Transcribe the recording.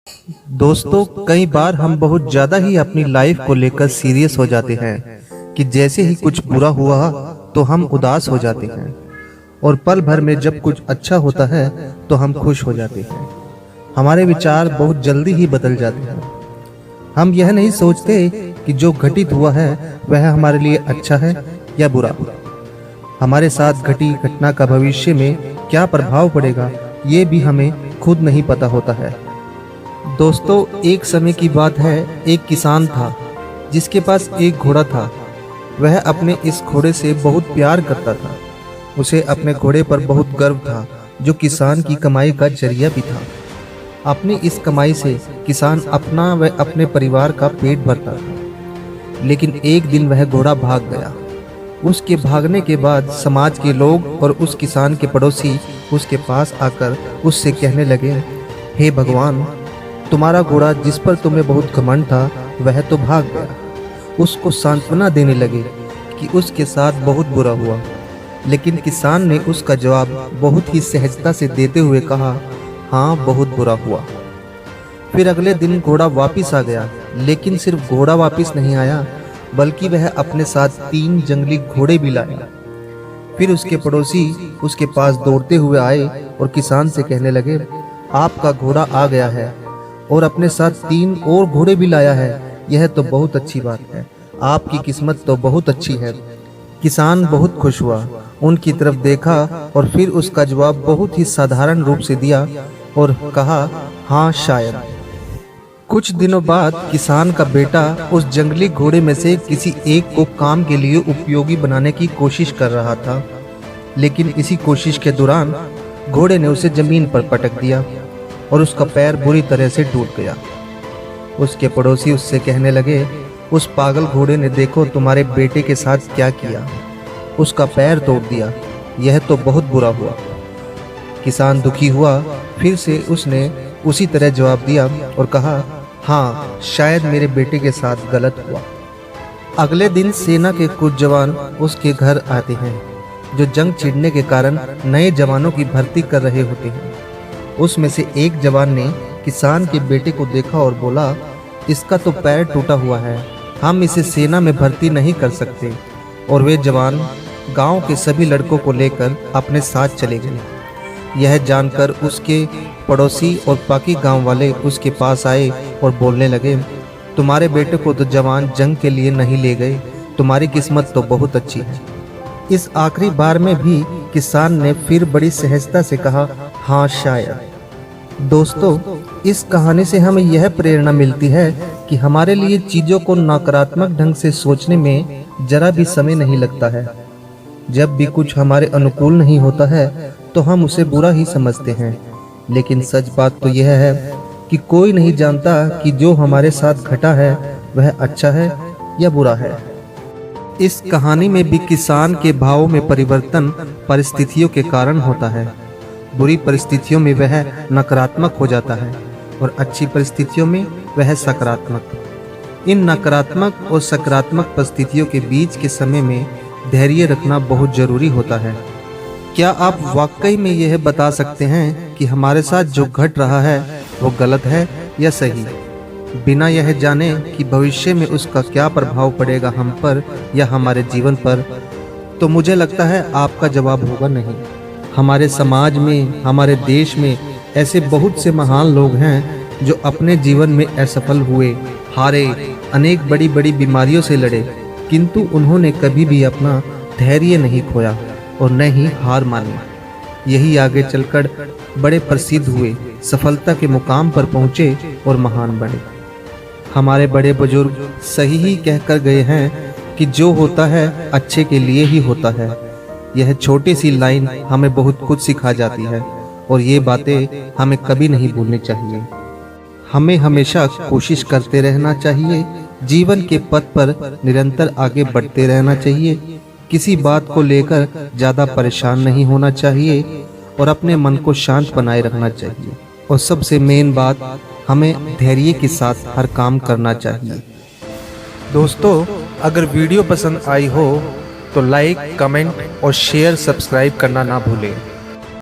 दोस्तों, कई बार हम बहुत ज़्यादा ही अपनी लाइफ को लेकर सीरियस हो जाते हैं कि जैसे ही कुछ बुरा हुआ तो हम उदास हो जाते हैं और पल भर में जब कुछ अच्छा होता है तो हम खुश हो जाते हैं। हमारे विचार बहुत जल्दी ही बदल जाते हैं। हम यह नहीं सोचते कि जो घटित हुआ है वह हमारे लिए अच्छा है या बुरा। हमारे साथ घटी घटना का भविष्य में क्या प्रभाव पड़ेगा ये भी हमें खुद नहीं पता होता है। दोस्तों, एक समय की बात है, एक किसान था जिसके पास एक घोड़ा था। वह अपने इस घोड़े से बहुत प्यार करता था। उसे अपने घोड़े पर बहुत गर्व था, जो किसान की कमाई का जरिया भी था। अपनी इस कमाई से किसान अपना व अपने परिवार का पेट भरता था। लेकिन एक दिन वह घोड़ा भाग गया। उसके भागने के बाद समाज के लोग और उस किसान के पड़ोसी उसके पास आकर उससे कहने लगे, हे भगवान, तुम्हारा घोड़ा जिस पर तुम्हें बहुत घमंड था वह तो भाग गया। उसको सांत्वना देने लगे कि उसके साथ बहुत बुरा हुआ। लेकिन किसान ने उसका जवाब बहुत ही सहजता से देते हुए कहा, हाँ, बहुत बुरा हुआ। फिर अगले दिन घोड़ा वापस आ गया। लेकिन सिर्फ घोड़ा वापस नहीं आया, बल्कि वह अपने साथ 3 जंगली घोड़े भी लाया। फिर उसके पड़ोसी उसके पास दौड़ते हुए आए और किसान से कहने लगे, आपका घोड़ा आ गया है और अपने साथ 3 और घोड़े भी लाया है। यह तो बहुत अच्छी बात है। आपकी किस्मत तो बहुत अच्छी है। किसान बहुत खुश हुआ, उनकी तरफ देखा और फिर उसका जवाब बहुत ही साधारण रूप से दिया और कहा, हाँ, शायद। कुछ दिनों बाद किसान का बेटा उस जंगली घोड़े में से किसी एक को काम के लिए उपयोगी बनाने की कोशिश कर रहा था। लेकिन इसी कोशिश के दौरान घोड़े ने उसे जमीन पर पटक दिया और उसका पैर बुरी तरह से टूट गया। उसके पड़ोसी उससे कहने लगे, उस पागल घोड़े ने देखो तुम्हारे बेटे के साथ क्या किया, उसका पैर तोड़ दिया। यह तो बहुत बुरा हुआ। किसान दुखी हुआ। फिर से उसने उसी तरह जवाब दिया और कहा, हाँ, शायद मेरे बेटे के साथ गलत हुआ। अगले दिन सेना के कुछ जवान उसके घर आते हैं, जो जंग छिड़ने के कारण नए जवानों की भर्ती कर रहे होते हैं। उसमें से एक जवान ने किसान के बेटे को देखा और बोला, इसका तो पैर टूटा हुआ है, हम इसे सेना में भर्ती नहीं कर सकते। और वे जवान गांव के सभी लड़कों को लेकर अपने साथ चले गए। यह जानकर उसके पड़ोसी और बाकी गांव वाले उसके पास आए और बोलने लगे, तुम्हारे बेटे को तो जवान जंग के लिए नहीं ले गए, तुम्हारी किस्मत तो बहुत अच्छी है। इस आखिरी बार में भी किसान ने फिर बड़ी सहजता से कहा, हाँ, शायद। दोस्तों, इस कहानी से हमें यह प्रेरणा मिलती है कि हमारे लिए चीज़ों को नकारात्मक ढंग से सोचने में जरा भी समय नहीं लगता है। जब भी कुछ हमारे अनुकूल नहीं होता है तो हम उसे बुरा ही समझते हैं। लेकिन सच बात तो यह है कि कोई नहीं जानता कि जो हमारे साथ घटा है वह अच्छा है या बुरा है। इस कहानी में भी किसान के भावों में परिवर्तन परिस्थितियों के कारण होता है। बुरी परिस्थितियों में वह नकारात्मक हो जाता है और अच्छी परिस्थितियों में वह सकारात्मक। इन नकारात्मक और सकारात्मक परिस्थितियों के बीच के समय में धैर्य रखना बहुत जरूरी होता है। क्या आप वाकई में यह बता सकते हैं कि हमारे साथ जो घट रहा है वो गलत है या सही, बिना यह जाने कि भविष्य में उसका क्या प्रभाव पड़ेगा हम पर या हमारे जीवन पर? तो मुझे लगता है आपका जवाब होगा नहीं। हमारे समाज में, हमारे देश में ऐसे बहुत से महान लोग हैं जो अपने जीवन में असफल हुए, हारे, अनेक बड़ी बड़ी बीमारियों से लड़े, किंतु उन्होंने कभी भी अपना धैर्य नहीं खोया और न ही हार मानी। यही आगे चलकर बड़े प्रसिद्ध हुए, सफलता के मुकाम पर पहुँचे और महान बने। हमारे बड़े बुजुर्ग सही ही कहकर गए हैं कि जो होता है अच्छे के लिए ही होता है। यह छोटी सी लाइन हमें बहुत कुछ सिखा जाती है और ये बातें हमें कभी नहीं भूलनी चाहिए। हमें हमेशा कोशिश करते रहना चाहिए, जीवन के पथ पर निरंतर आगे बढ़ते रहना चाहिए। किसी बात को लेकर ज़्यादा परेशान नहीं होना चाहिए और अपने मन को शांत बनाए रखना चाहिए। और सबसे मेन बात, हमें धैर्य के साथ हर काम करना चाहिए। दोस्तों, अगर वीडियो पसंद आई हो तो लाइक, कमेंट और शेयर, सब्सक्राइब करना ना भूलें।